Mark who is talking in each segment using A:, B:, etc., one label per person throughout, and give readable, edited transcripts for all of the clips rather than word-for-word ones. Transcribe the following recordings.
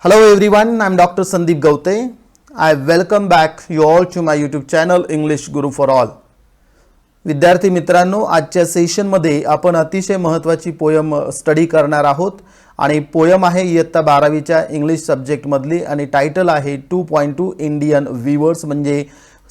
A: Hello everyone, I am Dr. Sandeep Gaute. I welcome back you all to my YouTube channel English Guru for All. विद्यार्थी मित्रांनो, आजच्या सेशनमध्ये आपण अतिशय महत्त्वाची पोयम स्टडी करणार आहोत आणि पोयम आहे इयत्ता 12वीच्या इंग्लिश सब्जेक्ट मधली आणि टायटल आहे 2.2 इंडियन वीवर्स म्हणजे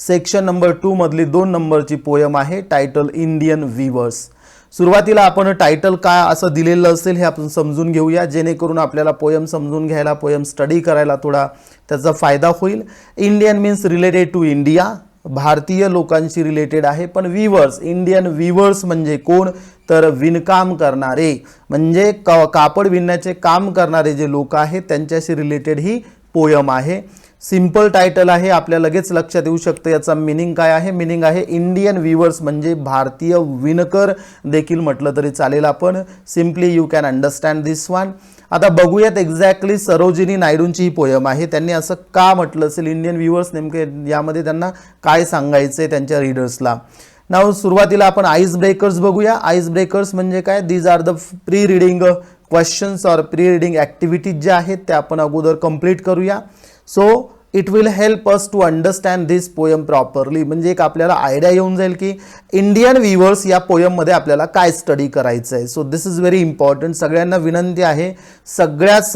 A: सेक्शन नंबर 2 मधली 2 नंबरची पोयम आहे टायटल इंडियन वीवर्स. सुरुवातीला आपण टायटल काय असं दिलेलं असेल हे आपण समजून घेऊया जेणेकरून आपल्याला पोयम समजून घ्यायला पोयम स्टडी करायला थोडा त्याचा फायदा होईल. Indian means related to India, भारतीय लोकांशी रिलेटेड आहे. पण वीवर्स, इंडियन वीवर्स म्हणजे कोण तर विणकाम करणारे म्हणजे कापड विणण्याचे काम करणारे जे लोक आहेत त्यांच्याशी रिलेटेड ही पोयम आहे. सिंपल टायटल आहे, आपल्या लगेच लक्षात येऊ शकतं याचा मीनिंग काय आहे. मीनिंग आहे इंडियन वीवर्स म्हणजे भारतीय विणकर देखील म्हटलं तरी चालेल. आपण simply you can understand this one. आता बघूयात एक्झॅक्टली सरोजिनी नायडूंची ही पोयम आहे. त्यांनी असं का म्हटलं असेल, इंडियन व्ह्यूअर्स नेमके यामध्ये त्यांना काय सांगायचं आहे त्यांच्या रीडर्सला. नाव सुरुवातीला आपण आईस ब्रेकर्स बघूया. आईस ब्रेकर्स म्हणजे काय, these are the pre reading questions और प्री रिडिंग ॲक्टिव्हिटीज ज्या आहेत त्या आपण अगोदर कंप्लीट करूया. So it will help us to understand this poem properly. म्हणजे एक आपल्याला आयडिया येऊन जाईल की इंडियन व्ह्यूअर्स या पोयममध्ये आपल्याला काय स्टडी करायचं आहे. So this is very important. सगळ्यांना विनंती आहे, सगळ्याच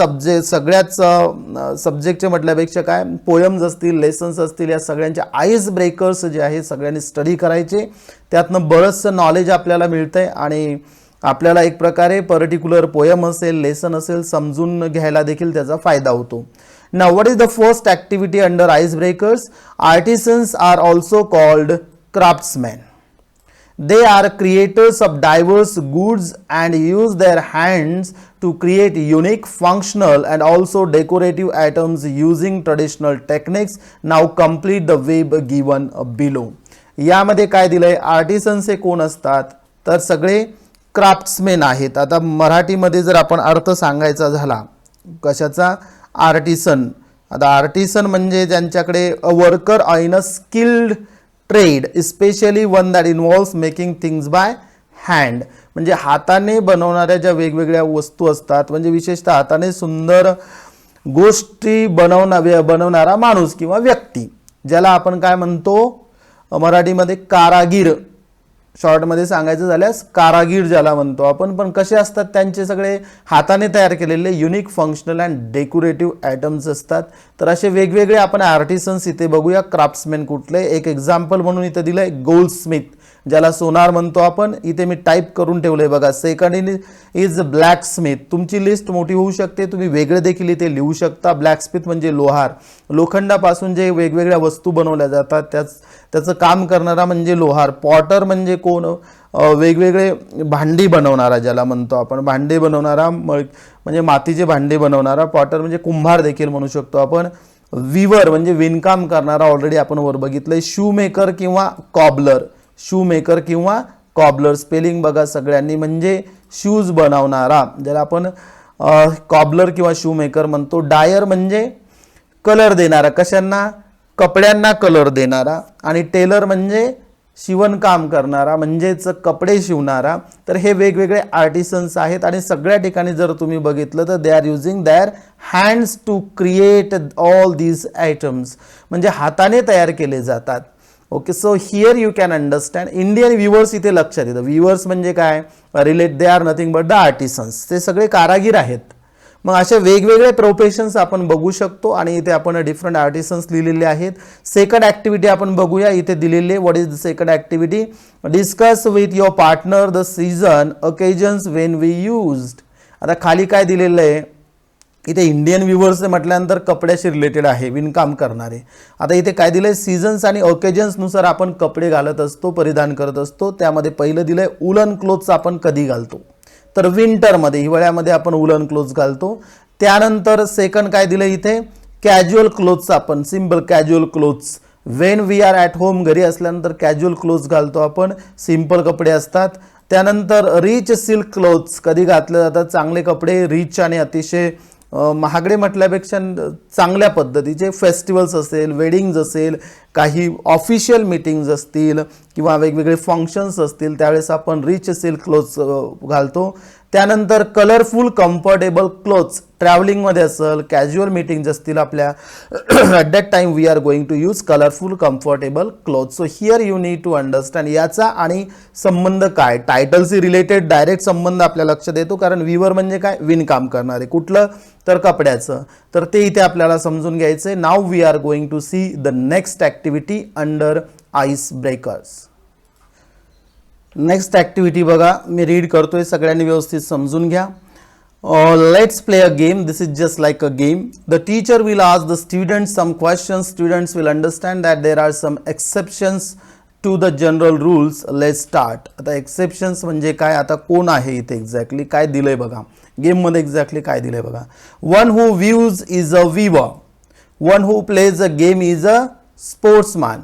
A: सब्जेक्टचे म्हटल्यापेक्षा काय पोयम्स असतील, लेसन्स असतील, या सगळ्यांचे आईस ब्रेकर्स जे आहे सगळ्यांनी स्टडी करायचे. त्यातनं बरंचसं नॉलेज आपल्याला मिळतंय आणि आपल्याला एक प्रकारे पर्टिक्युलर पोयम असेल, लेसन असेल समजून घ्यायला देखील त्याचा फायदा होतो. Now, what is the first activity under icebreakers? Artisans are also called craftsmen. They are creators of diverse goods and use their hands to create unique, functional and also decorative items using traditional techniques. Now complete the web given below. यामध्ये काय दिलंय, artisans हे कोण असतात तर सगळे क्राफ्ट्समॅन आहेत. आता मराठीमध्ये जर आपण अर्थ सांगायचा झाला कशाचा, आर्टिसन. आता आर्टिसन म्हणजे ज्यांच्याकडे a worker in a skilled trade specially one that involves making things by hand. म्हणजे हाताने बनवणाऱ्या ज्या वेगवेगळ्या वस्तू असतात, म्हणजे विशेषतः हाताने सुंदर गोष्टी बनवणारा माणूस किंवा व्यक्ती ज्याला आपण काय म्हणतो मराठीमध्ये कारागीर, शॉर्टमध्ये सांगायचं झाल्यास कारागीर ज्याला म्हणतो आपण. पण कसे असतात त्यांचे सगळे हाताने तयार केलेले unique, functional and decorative items असतात. तर असे वेगवेगळे आपण आर्टिसन्स इथे बघूया. क्राफ्ट्समॅन कुठले, एक एक्झाम्पल म्हणून इथे दिलंय गोल्डस्मिथ ज्याला सोनार म्हणतो आपण. इथे मी टाईप करून ठेवलंय बघा. Second is ब्लॅकस्मिथ. तुमची लिस्ट मोठी होऊ शकते, तुम्ही वेगळे देखील इथे लिहू शकता. ब्लॅकस्मिथ म्हणजे लोहार, लोखंडापासून जे वेगवेगळ्या वस्तू बनवल्या जातात त्याचं काम करणारा म्हणजे लोहार. पॉटर म्हणजे कोण, वेगवेगळे भांडी बनवणारा ज्याला म्हणतो आपण, भांडे बनवणारा म्हणजे मातीचे भांडे बनवणारा. पॉटर म्हणजे कुंभार देखील म्हणू शकतो आपण. विवर म्हणजे विणकाम करणारा, ऑलरेडी आपण वर बघितलंय. शू मेकर किंवा कॉबलर, शू मेकर किंवा कॉबलर स्पेलिंग बघा सगळ्यांनी, म्हणजे शूज बनवणारा ज्याला आपण कॉबलर किंवा शू मेकर म्हणतो. डायर म्हणजे कलर देणारा, कशांना, कपड्यांना कलर देणारा. आणि टेलर म्हणजे शिवणकाम करणारा म्हणजेच कपडे शिवणारा. तर हे वेगवेगळे आर्टिसन्स आहेत आणि सगळ्या ठिकाणी जर तुम्ही बघितलं तर they are using their hands to create all these items, म्हणजे हाताने तयार केले जातात. Okay, so here you can understand. Indian viewers इथे लक्षात येतं. व्ह्यूअर्स म्हणजे काय, relate they are nothing but the artisans, ते सगळे कारागीर आहेत. मग असे वेगवेगळे प्रोफेशन्स आपण बघू शकतो आणि इथे आपण डिफरंट आर्टिसन्स लिहिलेले आहेत. सेकंड ॲक्टिव्हिटी आपण बघूया इथे दिलेले. What is the second activity, discuss with your partner the season occasions when we used. आता खाली काय दिलेलं आहे इथे, इंडियन व्ह्यूअर्स म्हटल्यानंतर कपड्याशी रिलेटेड आहे, विणकाम करणारे. आता इथे काय दिलंय, सीझन्स आणि ओकेजन्सनुसार आपण कपडे घालत असतो, परिधान करत असतो. त्यामध्ये पहिलं दिलंय उलन क्लोथ्स आपण कधी घालतो तर विंटरमध्ये, हिवाळ्यामध्ये आपण उलन क्लोथ्स घालतो. त्यानंतर सेकंड काय दिलं इथे, कॅज्युअल क्लोथ्स आपण, simple casual clothes when we are at home, घरी असल्यानंतर कॅज्युअल क्लोथ्स घालतो आपण, सिंपल कपडे असतात. त्यानंतर रिच सिल्क क्लोथ्स कधी घातले जातात, चांगले कपडे रिच आणि अतिशय महागडे म्हटल्यापेक्षा चांगल्या पद्धतीचे फेस्टिवल्स असेल, वेडिंग्ज असेल, काही ऑफिशियल मीटिंग्ज असतील किंवा वेगवेगळे फंक्शन्स असतील त्यावेळेस आपण रिच सिल्क क्लोथ्स घालतो. त्यानंतर कलरफुल कम्फर्टेबल क्लोथ्स, ट्रॅव्हलिंगमध्ये असेल, कॅज्युअल मीटिंग्स असतील आपल्या, at that time we are going to use colourful comfortable clothes. So here you need to understand याचा आणि संबंध काय, टायटलशी रिलेटेड डायरेक्ट संबंध आपल्या लक्षात येतो, कारण वीवर म्हणजे काय, विणकाम करणारे, कुठलं तर कपड्याचं, तर ते इथे आपल्याला समजून घ्यायचं आहे. Now we are going to see the next activity under ice breakers. Next activity बघा, मी रीड करतोय, सगळ्यांनी व्यवस्थित समजून घ्या. Let's play a game. This is just like a game. The teacher will ask the students some questions. Students will understand that there are some exceptions to the general rules. Let's start. आता exceptions म्हणजे काय, आता कोण आहे इथे, exactly काय दिलंय बघा, गेममध्ये एक्झॅक्टली काय दिलंय बघा. One who views is a viewer. One who plays a game is a sportsman.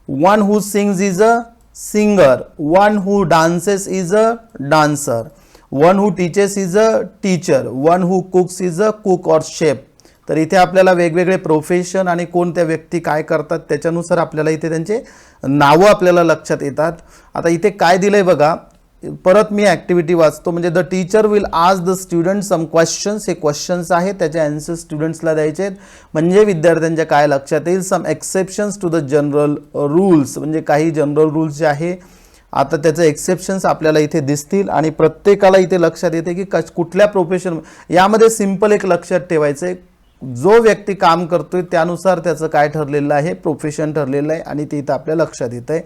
A: One who sings is a singer. One who dances is a dancer. One who teaches is a teacher. One who cooks is a cook or chef. तर इथे आपल्याला वेगवेगळे profession आणि कोणत्या व्यक्ती काय करतात त्याच्यानुसार आपल्याला इथे त्यांचे नावं आपल्याला लक्षात येतात. आता इथे काय दिलंय बघा, परत मी ॲक्टिव्हिटी वाचतो. म्हणजे the teacher will ask the student some questions. हे क्वेश्चन्स आहेत, त्याचे आन्सर स्टुडंट्सला द्यायचे आहेत, म्हणजे विद्यार्थ्यांच्या काय लक्षात येईल. Some exceptions to the general rules, म्हणजे काही जनरल रूल्स जे आहे, आता त्याचे एक्सेप्शन्स आपल्याला इथे दिसतील आणि प्रत्येकाला इथे लक्षात येते की कुठल्या प्रोफेशन. यामध्ये सिम्पल एक लक्षात ठेवायचं आहे, जो व्यक्ती काम करतोय त्यानुसार त्याचं काय ठरलेलं आहे, प्रोफेशन ठरलेलं आहे, आणि ते इथं आपल्या लक्षात येत आहे.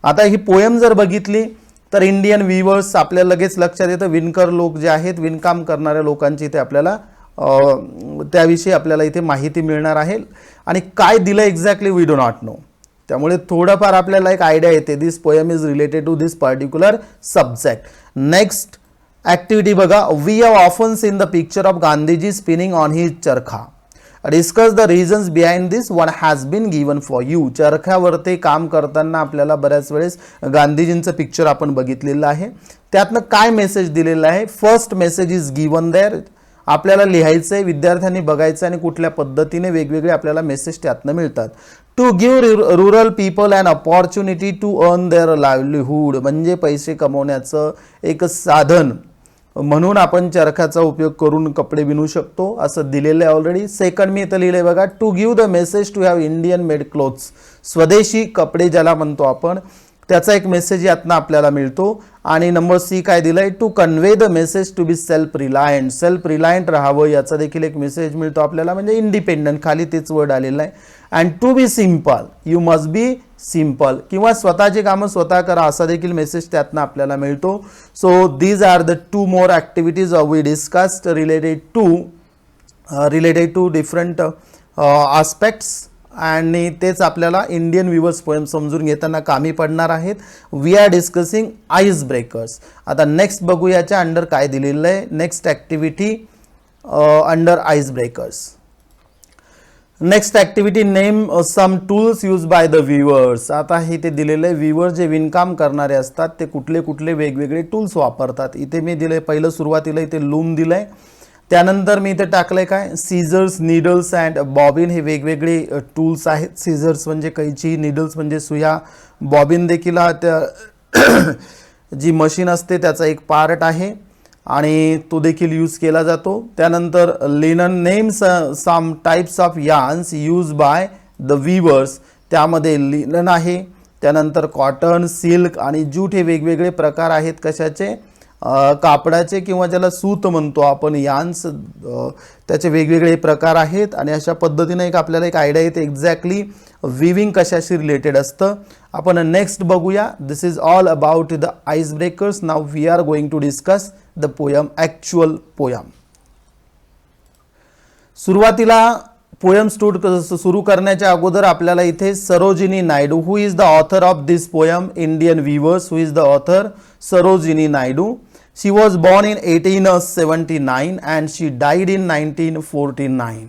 A: आता ही पोयम जर बघितली तर इंडियन वीवर्स आपल्याला लगेच लक्षात येतं. विणकर लोक जे आहेत, विणकाम करणाऱ्या लोकांची इथे आपल्याला त्याविषयी आपल्याला इथे माहिती मिळणार आहे. आणि काय दिलं exactly we do not know. त्यामुळे थोडंफार आपल्याला एक आयडिया येते, this poem is related to this particular subject. Next activity बघा. We have often seen the picture of Gandhiji spinning on his charkha. Discuss the reasons behind this. One has been given for you. चरख्यावरती काम करताना आपल्याला बऱ्याच वेळेस गांधीजींचं picture आपण बघितलेलं आहे. त्यातनं काय मेसेज दिलेला आहे. First message is given there. आपल्याला लिहायचं आहे, विद्यार्थ्यांनी बघायचं आणि कुठल्या पद्धतीने वेगवेगळे आपल्याला मेसेज त्यातनं मिळतात. To give rural people and opportunity to earn their livelihood. म्हणजे पैसे कमवण्याचं एक साधन म्हणून आपण चरख्याचा उपयोग करून कपडे विणू शकतो असं दिलेलं आहे ऑलरेडी. सेकंड मी इथं लिहिलंय बघा. To give the message to have Indian made clothes. स्वदेशी कपडे ज्याला म्हणतो आपण, त्याचा एक मेसेज यातनं आपल्याला मिळतो. आणि नंबर सी काय दिलंय. To convey the message to be self reliant. Self reliant राहावं याचा देखील एक मेसेज मिळतो आपल्याला, म्हणजे इंडिपेंडंट, खाली तेच वर्ड आलेलं आहे. And to be simple. You must be simple, किंवा स्वतःची कामं स्वतः करा असा देखील मेसेज त्यातनं आपल्याला मिळतो. So these are the two more activities we discussed related to different aspects. आणि तेच आपल्याला इंडियन व्ह्यूअर्स पोएम समजून घेताना कामी पडणार आहेत. We are discussing ice breakers. आता नेक्स्ट बघू याच्या अंडर काय दिलेलं आहे. Next activity under ice breakers. Next activity name some tools use by the weavers. आता हे ते दिलेलं आहे, व्ह्यूअर जे विणकाम करणारे असतात ते कुठले कुठले वेगवेगळे टूल्स वापरतात. इथे मी दिलंय, पहिलं सुरुवातीला इथे लूम दिलंय. त्यानंतर मी इथे टाकलंय काय, सीझर्स, नीडल्स अँड बॉबिन. हे वेगवेगळे टूल्स आहेत. सीझर्स म्हणजे कैची, नीडल्स म्हणजे सुया, बॉबिन देखील त्या जी मशीन असते त्याचा एक पार्ट आहे आणि तो देखील यूज केला जातो. त्यानंतर linen. Names some types of yarns use by the weavers. त्यामध्ये लिनन आहे, त्यानंतर कॉटन, सिल्क आणि जूट हे वेगवेगळे प्रकार आहेत. कशाचे, कापडाचे किंवा ज्याला सूत म्हणतो आपण, यार्न्स, त्याचे वेगवेगळे प्रकार आहेत. आणि अशा पद्धतीने एक आपल्याला एक आयडिया येते एक्झॅक्टली विविंग कशाशी रिलेटेड असतं. आपण नेक्स्ट बघूया. This is all about the ice breakers. Now we are going to discuss the poem, actual poem. सुरुवातीला पोयम सुरू करण्याच्या अगोदर आपल्याला इथे Sarojini Naidu, who is the author of this poem, Indian viewers, who is the author, Sarojini Naidu. She was born in 1879 and she died in 1949.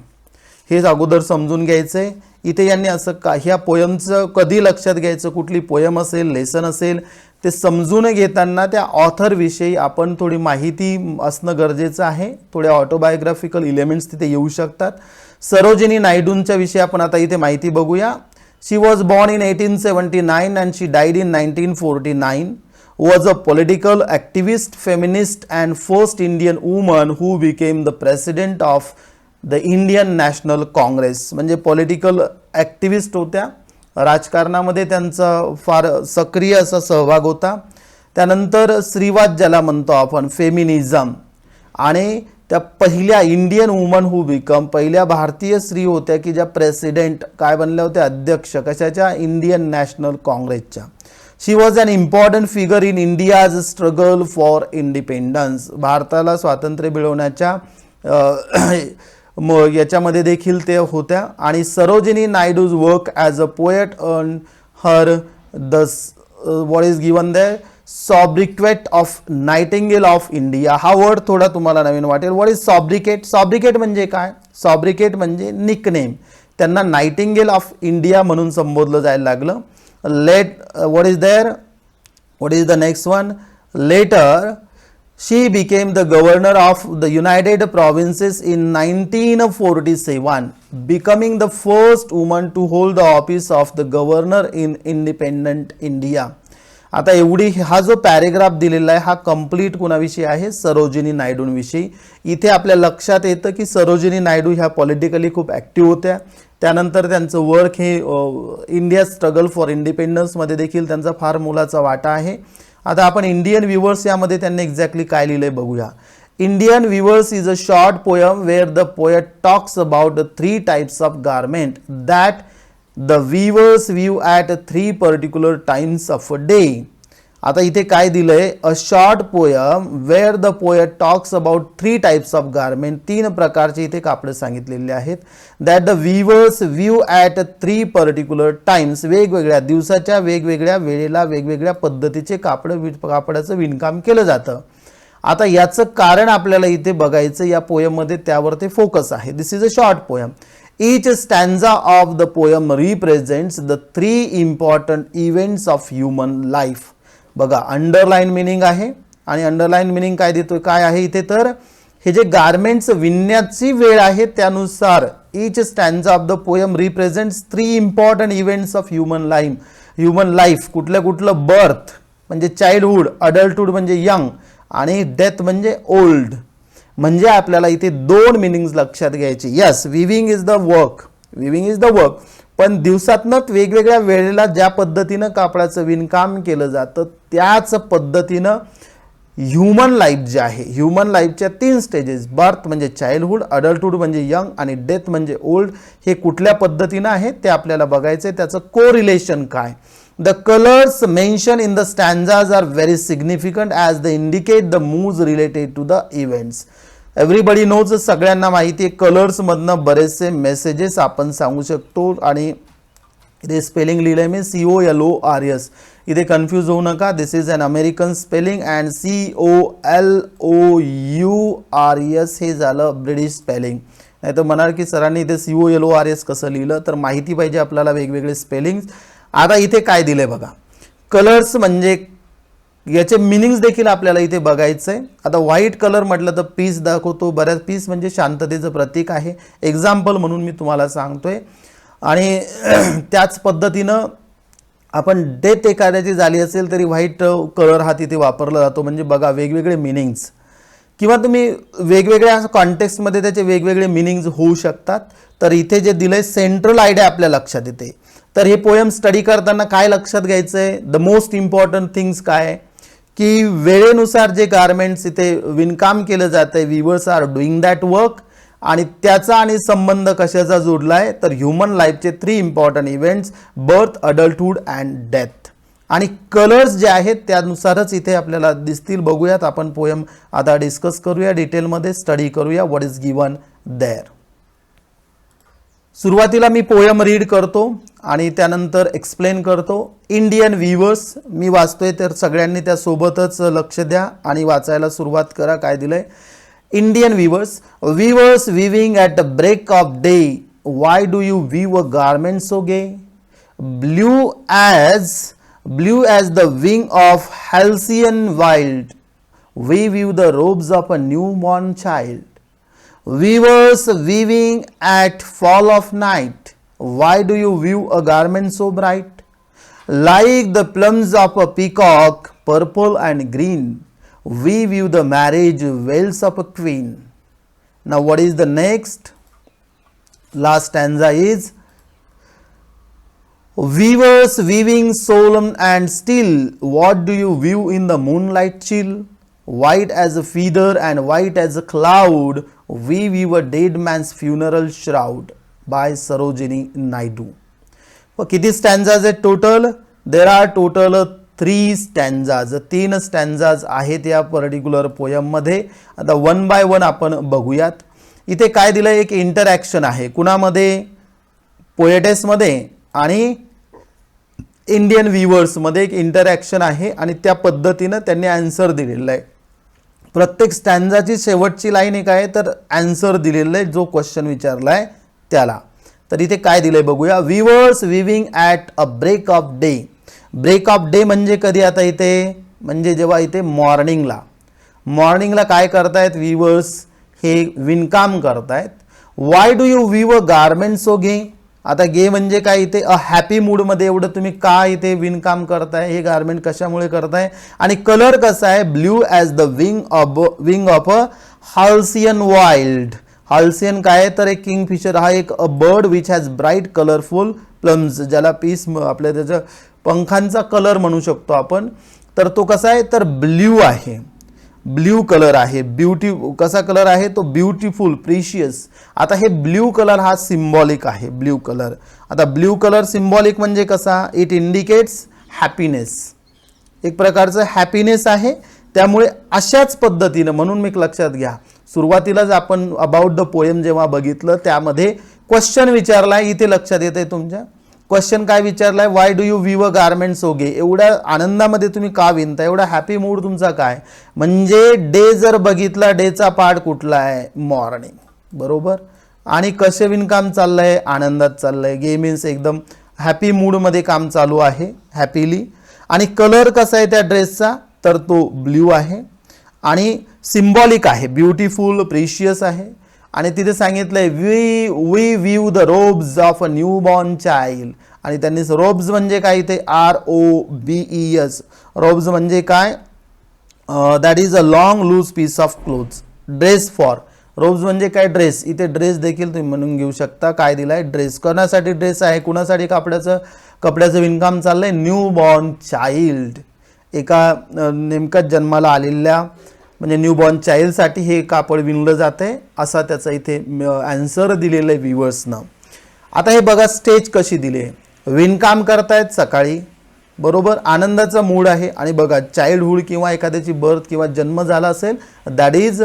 A: हेच अगोदर समजून घ्यायचंय. इथे यांनी असं ह्या पोयमचं कधी लक्षात घ्यायचं, कुठली पोयम असेल, लेसन असेल, ते समजून घेताना त्या ऑथरविषयी आपण थोडी माहिती असणं गरजेचं आहे. थोडे ऑटोबायोग्राफिकल इलेमेंट्स तिथे येऊ शकतात. सरोजिनी नायडूंच्या विषयी आपण आता इथे माहिती बघूया. She was born in 1879 and she died in 1949. was a political activist, feminist and first Indian woman who became the president of the Indian National Congress. म्हणजे पॉलिटिकल ॲक्टिव्हिस्ट होत्या, राजकारणामध्ये त्यांचा फार सक्रिय असा सहभाग होता. त्यानंतर स्त्रीवाद ज्याला म्हणतो आपण, फेमिनिझम, आणि त्या पहिल्या इंडियन वुमन हू बिकम, पहिल्या भारतीय स्त्री होत्या की ज्या प्रेसिडेंट काय बनल्या होत्या, अध्यक्ष कशाच्या, इंडियन नॅशनल काँग्रेसच्या. She was an important figure in India's struggle for independence. भारताला स्वातंत्र्य मिळवण्याच्या याच्यामध्ये देखील ते होत्या. आणि Sarojini Naidu's work as a poet earn her the what is given the sobriquet of nightingale of India. हा वर्ड थोडा तुम्हाला नवीन वाटेल. What is सॉब्रिकेट? सॉब्रिकेट म्हणजे काय? सॉब्रिकेट म्हणजे निकनेम. त्यांना नाइटिंगेल ऑफ इंडिया म्हणून संबोधलं जायला लागलं. What is there? What is the next one? Later, she became the governor of the United Provinces in 1947, becoming the first woman to hold the office of the governor in independent India. आता एवढी हा जो paragraph दिलेला आहे हा complete कुणाविषयी आहे? सरोजिनी नायडूंविषयी. इथे आपल्या लक्षात येतं की सरोजिनी नायडू ह्या पॉलिटिकली खूप ॲक्टिव्ह होत्या. त्यानंतर त्यांचं वर्क हे इंडिया स्ट्रगल फॉर इंडिपेंडन्समध्ये देखील त्यांचा फार मोलाचा वाटा आहे. आता आपण इंडियन व्ह्युअर्स यामध्ये त्यांनी एक्झॅक्टली काय लिहिलंय बघूया. Indian weavers is a short poem where the poet talks about 3 types of garment that the weavers weave at 3 particular times of a day. आता इथे काय दिलंय? A short poem where the poet talks about 3 types of garment. 3 प्रकारचे इथे कापडे सांगितलेले आहेत. That the weavers weave at 3 particular times. वेगवेगळ्या दिवसाच्या वेगवेगळ्या वेळेला वेगवेगळ्या पद्धतीचे कापडाचं विणकाम केलं जातं. आता याचं कारण आपल्याला इथे बघायचं या पोयममध्ये, त्यावर ते फोकस आहे. This is a short poem. Each stanza of the poem represents the 3 important events of human life. बघा, अंडरलाईन मिनिंग आहे आणि अंडरलाईन मिनिंग काय देतोय, काय आहे इथे, तर हे जे गारमेंट्स विणण्याची वेळ आहे त्यानुसार each stanza of the poem represents 3 important events of human life. कुठलं? बर्थ म्हणजे चाइल्डहुड, अडल्टहुड म्हणजे यंग, आणि डेथ म्हणजे ओल्ड. म्हणजे आपल्याला इथे 2 मिनिंग्स लक्षात घ्यायचे. Yes, viewing is the work, पण दिवसातनं वेगवेगळ्या वेळेला ज्या पद्धतीनं कापडाचं विणकाम केलं जातं त्याच पद्धतीनं ह्युमन लाईफ जे आहे, ह्युमन लाईफच्या 3 स्टेजेस, बर्थ म्हणजे चाइल्डहुड, अडल्टहुड म्हणजे यंग आणि डेथ म्हणजे ओल्ड, हे कुठल्या पद्धतीनं आहे ते आपल्याला बघायचं. त्याचं कोरिलेशन काय? The colors mentioned in the stanzas are very significant as they indicate the moods related to the events. Everybody knows, सगळ्यांना माहिती आहे, कलर्स मधनं बरेचसे मेसेजेस आपण सांगू शकतो. आणि इथे स्पेलिंग लिहिलंय मी COLORS. इथे कन्फ्यूज होऊ नका. This is an American spelling and COLOURS हे झालं ब्रिटिश स्पेलिंग. नाही तर म्हणाल की सरांनी इथे COLORS कसं लिहिलं, तर माहिती पाहिजे आपल्याला वेगवेगळे स्पेलिंग. आता इथे काय दिलंय बघा, कलर्स म्हणजे याचे मिनिंग्स देखील आपल्याला इथे बघायचंय. आता व्हाईट कलर म्हटलं तर पीस दाखवतो. बऱ्याच पीस म्हणजे शांततेचं प्रतीक आहे. एक्झाम्पल म्हणून मी तुम्हाला सांगतोय. आणि त्याच पद्धतीनं आपण डेथ एखाद्याची झाली असेल तरी व्हाईट कलर हा तिथे वापरला जातो. म्हणजे बघा, वेगवेगळे मिनिंग्स किंवा तुम्ही वेगवेगळ्या कॉन्टेक्स्टमध्ये त्याचे वेगवेगळे मिनिंग्स होऊ शकतात. तर इथे जे दिलंय सेंट्रल आयडिया आपल्या लक्षात येते. तर हे पोयम स्टडी करताना काय लक्षात घ्यायचंय? द मोस्ट इम्पॉर्टंट थिंग्स काय की वेळेनुसार जे गारमेंट्स इथे विणकाम केलं जातंय, weavers are doing that work, आणि त्याचा आणि संबंध कशाचा जोडलाय, तर ह्युमन लाईफचे 3 important events, birth, adulthood and death. आणि कलर्स जे आहेत त्यानुसारच इथे आपल्याला दिसतील. बघूयात आपण पोयम आता डिस्कस करूया, डिटेलमध्ये स्टडी करूया व्हॉट इज गिवन देअर. सुरुवातीला मी पोयम रीड करतो आणि त्यानंतर एक्सप्लेन करतो. इंडियन व्ह्युअर्स मी वाचतोय तर सगळ्यांनी त्यासोबतच लक्ष द्या आणि वाचायला सुरुवात करा. काय दिलंय? Indian weavers weaving at the break of day, why do you weave a garment so gay, blue as the wing of halcyon wild, we weave the robes of a newborn child. Weavers weaving at fall of night, why do you weave a garment so bright? Like the plumes of a peacock purple and green. We view the marriage veils of a queen. Now what is the next? Last stanza is weavers weaving solemn and still, what do you view in the moonlight chill? White as a feather and white as a cloud, we view a dead man's funeral shroud. By Sarojini Naidu. किती स्टॅन्झाज आहेत total? There are total 3 स्टॅन्झाज. 3 स्टॅन्झाज आहेत या particular पोयममध्ये. आता one by one आपण बघूयात. इथे काय दिलं? एक इंटरॅक्शन आहे. कुणामध्ये? पोएटेसमध्ये आणि इंडियन व्ह्यूअर्समध्ये एक इंटरॅक्शन आहे आणि त्या पद्धतीनं त्यांनी आन्सर दिलेला आहे. प्रत्येक स्टॅन्झाची शेवटची लाईन एक आहे तर आन्सर दिलेला आहे जो क्वेश्चन विचारला आहे त्याला. तर इथे काय दिलंय बघूया. Weavers weaving at a break of day. Break of day म्हणजे कधी? आता इथे म्हणजे जेव्हा इथे मॉर्निंगला काय करतायत व्हीवर्स? हे विणकाम करतायत. Why do you weave a garment so gay? आता गे म्हणजे काय? इथे अ हॅपी मूडमध्ये एवढं तुम्ही का इथे विणकाम करताय? हे गारमेंट कशामुळे करताय? आणि कलर कसा आहे? Blue as the wing of a halcyon wild. Halcyon काय आहे? तर एक किंगफिशर हा एक a bird which has bright colourful plumes, ज्याला पीस आपल्या त्याच्या पंखांचा कलर म्हणू शकतो आपण. तर तो कसा आहे? तर ब्ल्यू आहे. ब्ल्यू कलर आहे. कसा कलर आहे? तो ब्युटिफुल, प्रिशियस. आता हे ब्ल्यू कलर हा सिम्बॉलिक आहे. Blue colour. आता ब्ल्यू कलर सिम्बॉलिक म्हणजे कसा? It indicates happiness. एक प्रकारचं हॅपीनेस आहे. त्यामुळे अशाच पद्धतीनं, म्हणून मी लक्षात घ्या, सुरुवातीलाच आपण अबाउट द पोएम जेव्हा बघितलं त्यामध्ये क्वेश्चन विचारलाय. इथे लक्षात येते तुमच्या क्वेश्चन काय विचारलाय? Why do you weave a garment so gay? एवढ्या आनंदामध्ये तुम्ही का विणता? एवढा हॅपी मूड तुमचा काय? म्हणजे डे जर बघितला, डेचा पार्ट कुठला आहे? मॉर्निंग. बरोबर. आणि कसे विणकाम चाललंय? आनंदात चाललंय. गे मीन्स एकदम हॅपी मूडमध्ये काम चालू आहे, हॅपीली. आणि कलर कसा आहे त्या ड्रेसचा? तर तो ब्ल्यू आहे आणि सिम्बॉलिक आहे, ब्युटिफुल, प्रिशियस आहे. आणि तिथे सांगितलंय we view the robes of a new born child. आणि त्यांनी रोब्स म्हणजे काय? इथे ROBES. रोब्स म्हणजे काय? That is a long loose piece of clothes. Dress for. Robes म्हणजे काय? ड्रेस. इथे ड्रेस देखील तुम्ही म्हणून घेऊ शकता. काय दिलाय? ड्रेस. कोणासाठी ड्रेस आहे? कुणासाठी कपड्याचं विणकाम चाललंय? New born child. एका नेमकाच जन्माला आलेल्या म्हणजे न्यूबॉर्न चाइल्डसाठी हे कापड विणलं जाते, असा त्याचा इथे आन्सर दिलेलं आहे व्ह्यूअर्सनं. आता हे बघा स्टेज कशी दिली आहे. विणकाम करतायत सकाळी, बरोबर. आनंदाचा मूड आहे. आणि बघा चाइल्डहुड किंवा एखाद्याची बर्थ किंवा जन्म झाला असेल, that is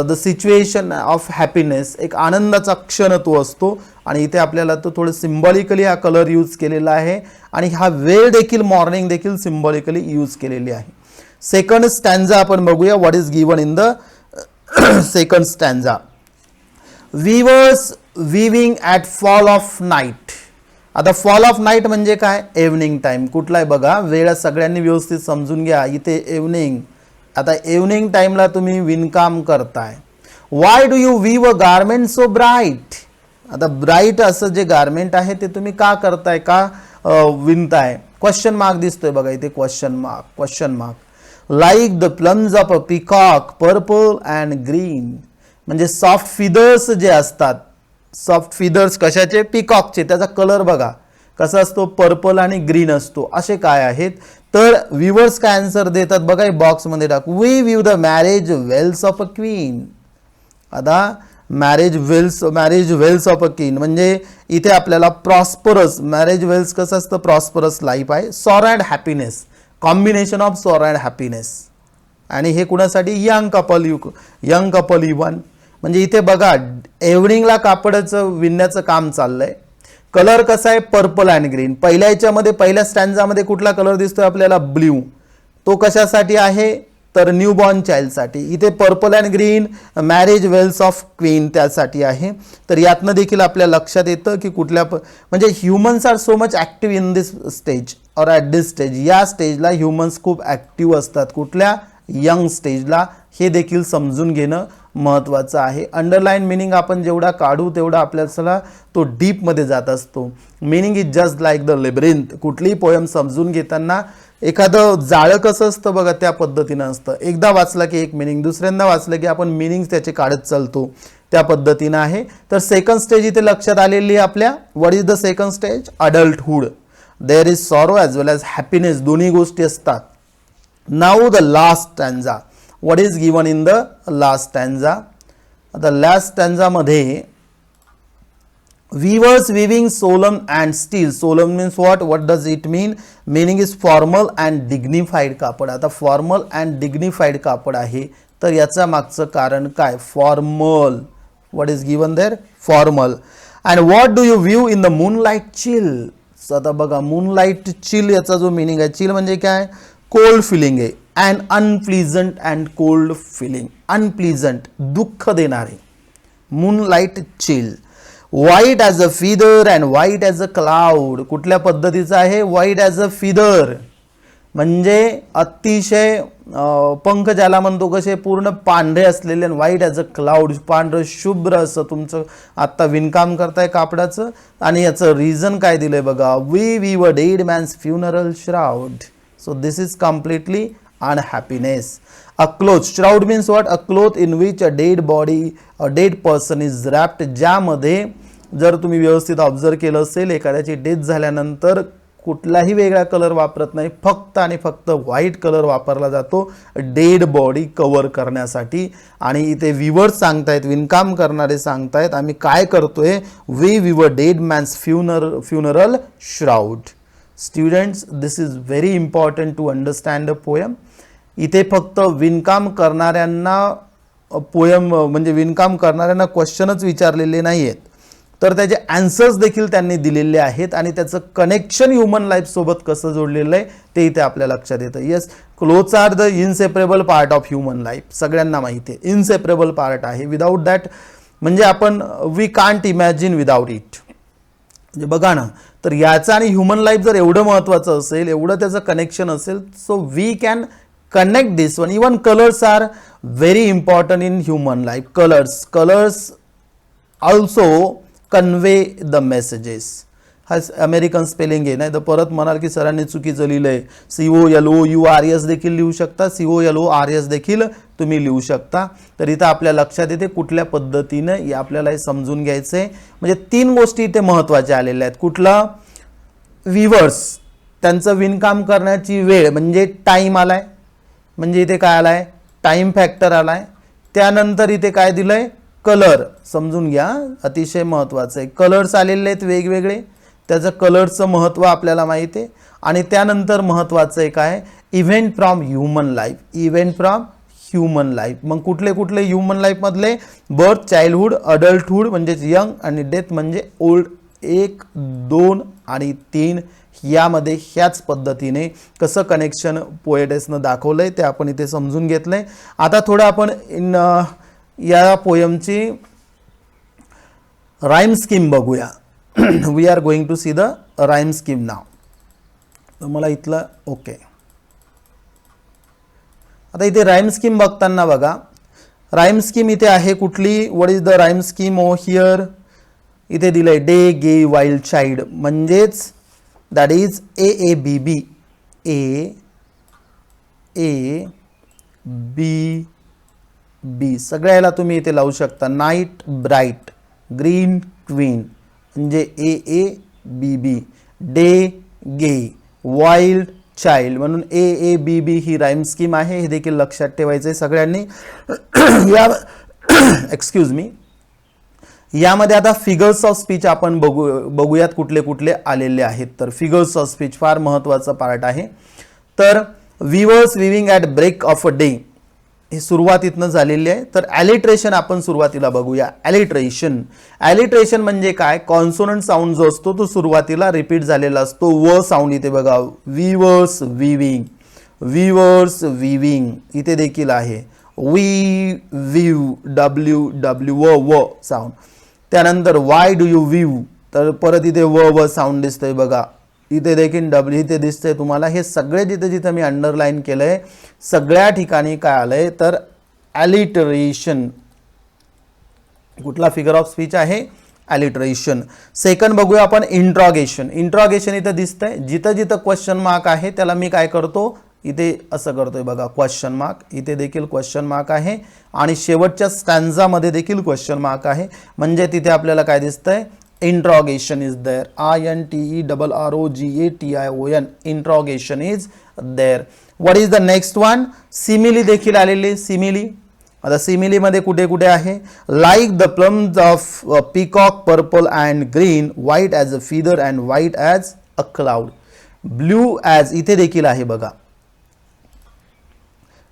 A: the situation of happiness. एक आनंदाचा क्षण तो असतो. आणि इथे आपल्याला तो थोडं सिम्बॉलिकली हा कलर यूज केलेला आहे. आणि हा वेळ देखील, मॉर्निंग देखील सिम्बॉलिकली यूज केलेली आहे. सेकंड स्टॅन्झा आपण बघूया. What is given in the second stanza. Weavers weaving at fall of night. आता फॉल ऑफ नाईट म्हणजे काय? Evening time. कुठला आहे बघा? वेळ सगळ्यांनी व्यवस्थित समजून घ्या. इथे इव्हनिंग. आता इव्हनिंग टाइमला तुम्ही विणकाम करताय. Why do you weave a garment so bright? आता ब्राईट असं जे गारमेंट आहे ते तुम्ही का करताय? का विणताय? क्वेश्चन मार्क दिसतोय बघा इथे. Question mark. Like the plumes of a peacock purple and green. म्हणजे सॉफ्ट फिदर्स जे असतात. सॉफ्ट फिदर्स कशाचे? पिकॉकचे. त्याचा कलर बघा कसा असतो? पर्पल आणि ग्रीन असतो. असे काय आहेत? तर व्ह्यूअर्स काय आन्सर देतात बघा. बॉक्समध्ये टाक. We view the marriage veils of a queen. आता marriage veils of a queen म्हणजे इथे आपल्याला प्रॉस्परस, मॅरेज वेल्स कसं असतं? प्रॉस्परस लाईफ आहे. Sorrow and happiness, combination of sorrow and happiness. आणि हे कुणासाठी? Young couple even. म्हणजे इथे बघा इव्हनिंगला कापडाचं विणण्याचं काम चाललंय. कलर कसा आहे? Purple and green. पहिल्या याच्यामध्ये, पहिल्या स्टॅन्झामध्ये कुठला कलर दिसतोय आपल्याला? ब्ल्यू. तो कशासाठी आहे? तर न्यूबॉर्न चाइल्डसाठी. इथे purple and green marriage veils of queen त्यासाठी आहे. तर यातनं देखील आपल्या लक्षात येतं की कुठल्या म्हणजे humans are so much active in this stage और ॲट दिस स्टेज. या स्टेजला ह्युमन्स खूप ॲक्टिव्ह असतात. कुठल्या? यंग स्टेजला. हे देखील समजून घेणं महत्त्वाचं आहे. अंडरलाईन मिनिंग आपण जेवढा काढू तेवढा आपल्याला तो डीपमध्ये जात असतो. Meaning is just like the labyrinth. कुठलीही पोयम समजून घेताना एखादं जाळं कसं असतं बघा, त्या पद्धतीनं असतं. एकदा वाचलं की एक मिनिंग, दुसऱ्यांदा वाचलं की आपण मिनिंग त्याचे काढत चालतो, त्या पद्धतीनं आहे. तर सेकंड स्टेज इथे लक्षात आलेली आहे आपल्या. What is the second stage? Adulthood. There is sorrow as well as happiness, दोन्ही गोष्टी असतात. Now the last stanza. What is given in the last stanza? आता लास्ट स्टॅन्झामध्ये weavers weaving solemn and steel. Solemn means what? What does it mean? Meaning is formal and dignified कापड. आता formal and dignified कापड आहे, तर याचा मागचं कारण काय? Formal. What is given there? Formal. And what do you view in the moonlight chill? आता बघा, moonlight chill याचा जो meaning आहे, chill म्हणजे काय? कोल्ड फिलिंग आहे. an unpleasant and cold feeling. unpleasant, दुःख देणारे. moonlight chill. white as a feather and white as a cloud. कुठल्या पद्धतीचं आहे? white as a feather म्हणजे अतिशय पंख ज्याला म्हणतो, कसे पूर्ण पांढरे असलेले. आणि white as a cloud, पांढरं शुभ्र असं तुमचं आत्ता विणकाम करताय कापडाचं. आणि याचं रिझन काय दिलंय बघा, we weave a dead man's funeral shroud. so this is completely unhappiness. a cloth, shroud means what? a cloth in which a dead body, a dead person is wrapped. ज्यामध्ये जर तुम्ही व्यवस्थित ऑब्झर्व केलं असेल, एखाद्याची डेथ झाल्यानंतर कुठलाही वेगळा कलर वापरत नाही, फक्त आणि फक्त व्हाईट कलर वापरला जातो डेड बॉडी कव्हर करण्यासाठी. आणि इथे विवर्स सांगतायत, विणकाम करणारे सांगतायत, आम्ही काय करतोय? We weaver dead man's funeral shroud. Students, this is very important to understand a poem. इथे फक्त विणकाम करणाऱ्यांना पोयम म्हणजे विणकाम करणाऱ्यांना क्वेश्चनच विचारलेले नाही आहेत, तर त्याचे आन्सर्स देखील त्यांनी दिलेले आहेत. आणि त्याचं कनेक्शन ह्युमन लाईफसोबत कसं जोडलेलं आहे ते इथे आपल्या लक्षात येतं. Yes, clothes are the inseparable part of human life. सगळ्यांना माहिती आहे इनसेपरेबल पार्ट आहे. विदाऊट दॅट म्हणजे आपण we can't imagine without it. म्हणजे बघा ना, तर याचं आणि ह्युमन लाईफ जर एवढं महत्त्वाचं असेल, एवढं त्याचं कनेक्शन असेल, so we can connect this one. even colors are very important in human life. colors also convey the messages. हा अमेरिकन स्पेलिंग आहे, नाही तर परत म्हणाल की सरांनी चुकीचं लिहिलंय. COLOURS देखील लिहू शकता, COLORS देखील तुम्ही लिहू शकता. तर इथं आपल्या लक्षात येते कुठल्या पद्धतीनं आपल्याला हे समजून घ्यायचंय. म्हणजे 3 गोष्टी इथे महत्त्वाच्या आलेल्या आहेत. कुठला? विवर्स, त्यांचं विणकाम करण्याची वेळ म्हणजे टाईम आलाय, म्हणजे इथे काय आलाय? टाइम फॅक्टर आलाय. त्यानंतर इथे काय दिलंय? कलर. समजून घ्या, अतिशय महत्त्वाचं आहे. कलर्स आलेले आहेत वेगवेगळे, त्याचं कलरचं महत्त्व आपल्याला माहिती आहे. आणि त्यानंतर महत्त्वाचं आहे काय? Event from human life. Event from human life. मग कुठले कुठले ह्युमन लाईफमधले? बर्थ, चाइल्डहुड, अडल्टहुड म्हणजेच यंग, आणि डेथ म्हणजे ओल्ड. 1, 2 आणि 3 यामध्ये ह्याच पद्धतीने कसं कनेक्शन पोएटेसनं दाखवलंय ते आपण इथे समजून घेतलंय. आता थोडं आपण या पोयमची राईम स्कीम बघूया. We are going to see the rhyme scheme now. तर मला इथलं ओके. आता इथे राईम स्कीम बघताना बघा, राईम स्कीम इथे आहे कुठली? What is the rhyme scheme oh here? इथे दिलंय डे, गे, वाईल्ड, चाइल्ड. म्हणजेच that is AABB. AABB सगळ्याला तुम्ही इथे लावू शकता. नाईट, ब्राईट, ग्रीन, क्वीन म्हणजे AABB. Day, gay, wild, child म्हणून AABB ही राईम स्कीम आहे. हे देखील लक्षात ठेवायचं आहे सगळ्यांनी. या एक्सक्यूज मी, यामध्ये आता फिगर्स ऑफ स्पीच आपण बघूयात कुठले कुठले आलेले आहेत. तर फिगर्स ऑफ स्पीच फार महत्त्वाचा पार्ट आहे. तर weavers weaving at break of a day हे सुरुवातीतनं झालेले आहे. तर ॲलिट्रेशन आपण सुरुवातीला बघूया. ॲलिट्रेशन म्हणजे काय? कॉन्सोनंट साऊंड जो असतो तो सुरुवातीला रिपीट झालेला असतो. व साऊंड इथे बघा, विवर्स विविंग, विवर्स विविंग इथे देखील आहे. वी, विव, WW व साऊंड. त्यानंतर वाय डू यू विव, तर परत इथे व साऊंड दिसतंय बघा. इथे देखील W इथे दिसतंय तुम्हाला. हे सगळे जिथे जिथे मी अंडरलाईन केलंय सगळ्या ठिकाणी काय आलंय? तर ॲलिटरेशन. कुठला फिगर ऑफ स्पीच आहे? ॲलिटरेशन. सेकंड बघूया आपण इंट्रॉगेशन. इंट्रॉगेशन इथं दिसतंय, जिथं जिथं क्वेश्चन मार्क आहे त्याला मी काय करतो, इथे असं करतोय बघा, क्वेश्चन मार्क. इथे देखील क्वेश्चन मार्क आहे आणि शेवटच्या स्टॅन्झामध्ये देखील क्वेश्चन मार्क आहे. म्हणजे तिथे आपल्याला काय दिसतंय, interrogation is there. INTERROGATION, interrogation is there. What is the next one, simile देखील आलेली. सिमिली, आता सिमिलीमध्ये कुठे कुठे आहे, like the plumes of peacock purple and green, white as a feather and white as a cloud, blue as, इथे देखील आहे बघा,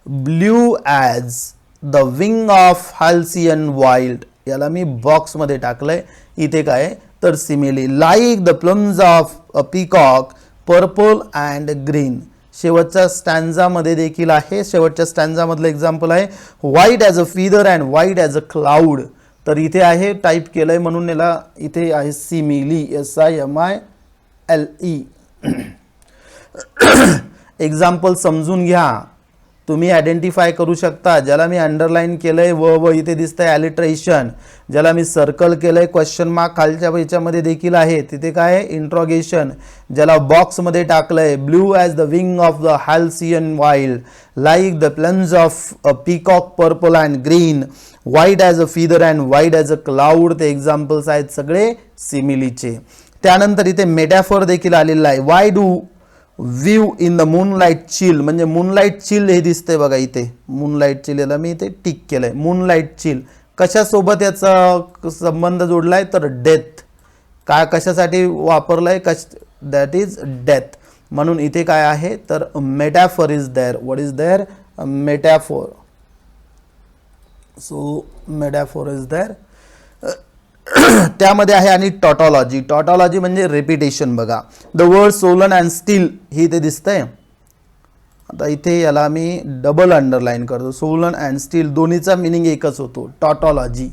A: blue as the wing of halcyon wild, याला मी बॉक्समध्ये टाकलंय. इथे काय तर simile, like the plumes of a peacock purple and green. शेवटच्या स्टॅन्झामध्ये देखील आहे, शेवटच्या स्टॅन्झामधलं एक्झाम्पल आहे, white as a feather and white as a cloud. तर इथे आहे, टाईप केलंय म्हणून याला इथे आहे सिमिली, SIMILE. एक्झाम्पल समजून घ्या, तुम्ही आयडेंटिफाय करू शकता. ज्याला मी अंडरलाईन केलंय व इथे दिसतंय ॲलिट्रेशन, ज्याला मी सर्कल केलंय क्वेश्चन मार्क खालच्या याच्यामध्ये देखील आहे, तिथे काय आहे, इंट्रॉगेशन. ज्याला बॉक्समध्ये टाकलंय, blue as the wing of the halcyon wild, like the plumes of a peacock purple and green, white as a feather and white as a cloud. ते एक्झाम्पल्स आहेत सगळे सिमिलीचे. त्यानंतर इथे मेटाफॉर देखील आलेला आहे. Why do view in the moonlight chill, म्हणजे मूनलाईट चिल हे दिसतंय बघा इथे, मूनलाईट चिल, याला मी इथे टिक केलंय. मूनलाईट चिल कशासोबत याचा संबंध जोडलाय तर डेथ. काय कशासाठी वापरलाय, दॅट इज डेथ. म्हणून इथे काय आहे तर metaphor is there. What is there, metaphor. So metaphor is there. त्यामध्ये आहे आणि टॉटॉलॉजी. टॉटॉलॉजी म्हणजे रिपिटेशन बघा. The word solemn and still हे इथे दिसतंय. आता इथे याला मी डबल अंडरलाईन करतो. सोलन अँड स्टील दोन्हीचा मिनिंग एकच होतो, टॉटॉलॉजी.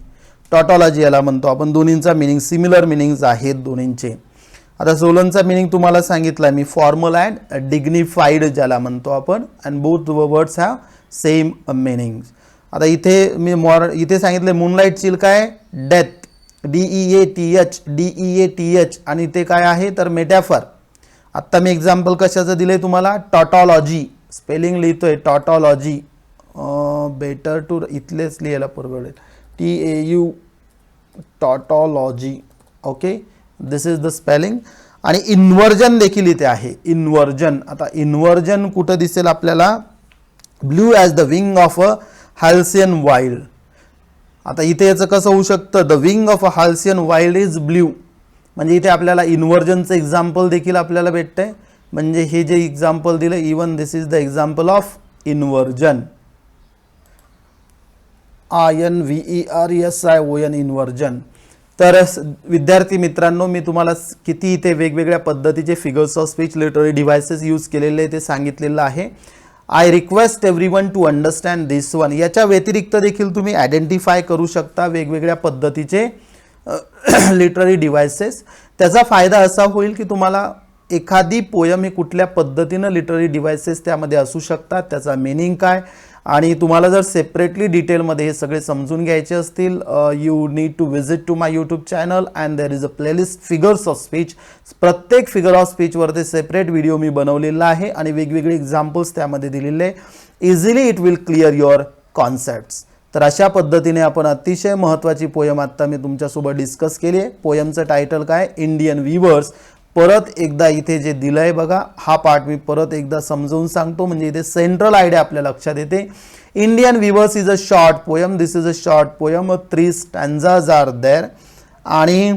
A: टॉटॉलॉजी याला म्हणतो आपण. दोन्हींचा मिनिंग सिमिलर मिनिंग्स आहेत दोन्हींचे. आता सोलनचा मिनिंग तुम्हाला सांगितला मी, फॉर्मल अँड डिग्निफाईड ज्याला म्हणतो आपण, and both words have same meaning. आता इथे मी इथे सांगितले मूनलाईट चिल काय, डेथ, DEATH आणि इथे काय आहे तर मेटाफर. आत्ता मी एक्झाम्पल कशाचं दिलंय तुम्हाला, टॉटॉलॉजी. स्पेलिंग लिहितोय टॉटॉलॉजी, बेटर टू इथलेच लिहायला परवडेल, TAU, tautology. Okay, this is the spelling. आणि इन्व्हर्जन देखील इथे आहे, इन्व्हर्जन. आता इन्व्हर्जन कुठं दिसेल आपल्याला, blue as the wing of a halcyon wild. आता इथे याचं कसं होऊ शकतं, the wing of a halcyon wild is blue. म्हणजे इथे आपल्याला इन्व्हर्जनचं एक्झाम्पल देखील आपल्याला भेटतंय. म्हणजे हे जे एक्झाम्पल दिलं, even this is the example of inversion, INVERSION, inversion. तर विद्यार्थी मित्रांनो, मी तुम्हाला किती इथे वेगवेगळ्या पद्धतीचे figures of speech literary devices use केलेले ते सांगितलेलं आहे. I request everyone to understand this one. याच्या व्यतिरिक्त देखील तुम्ही आयडेंटिफाय करू शकता वेगवेगळ्या पद्धतीचे लिटररी डिव्हाइसेस. त्याचा फायदा असा होईल की तुम्हाला एखादी पोयम ही कुठल्या पद्धतीनं लिटररी डिव्हाइसेस त्यामध्ये असू शकतात, त्याचा मीनिंग काय, आणि तुम्हाला जर सेपरेटली डिटेलमध्ये हे सगळे समजून घ्यायचे असतील, you need to visit to my YouTube channel and there is a playlist figures of speech. प्रत्येक फिगर ऑफ स्पीचवरती सेपरेट व्हिडिओ मी बनवलेला आहे आणि वेगवेगळे एक्झाम्पल्स त्यामध्ये दिलेले. Easily it will clear your concepts. तर अशा पद्धतीने आपण अतिशय महत्त्वाची पोयम आत्ता मी तुमच्यासोबत डिस्कस केली आहे. पोयमचं टायटल काय, इंडियन वीवर्स. परत एकदा इथे जे दिलंय बघा, हा पार्ट मी परत एकदा समजावून सांगतो म्हणजे इथे सेंट्रल आयडिया आपल्या लक्षात येते. Indian weavers is a short poem. This is a short poem. 3 stanzas are there. आणि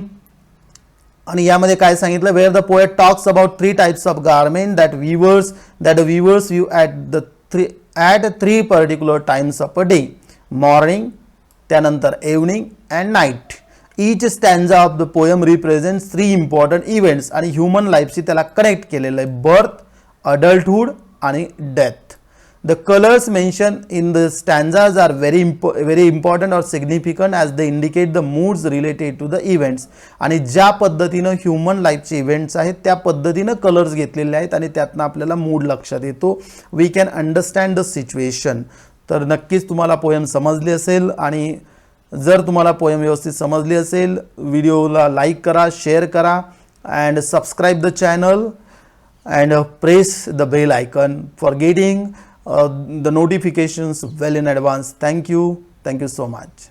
A: यामध्ये काय सांगितलं, where the poet talks about 3 types of garment that weavers view at 3 particular times of a day, morning, त्यानंतर evening and night. Each stanza of the poem represents 3 important events आणि human लाईफशी त्याला connect केलेलं आहे, birth, adulthood आणि death. The colours mention in the stanzas are very important और significant as they indicate the moods related to the events. आणि ज्या पद्धतीनं ह्युमन लाईफचे इव्हेंट्स आहेत त्या पद्धतीनं कलर्स घेतलेले आहेत आणि त्यातनं आपल्याला मूड लक्षात येतो. We can understand the situation. तर नक्कीच तुम्हाला पोयम समजली असेल आणि जर तुम्हाला पोयम व्यवस्थित समजली असेल, व्हिडिओला लाईक करा, शेअर करा and subscribe the channel and press the bell icon for getting the notifications well in advance. Thank you so much.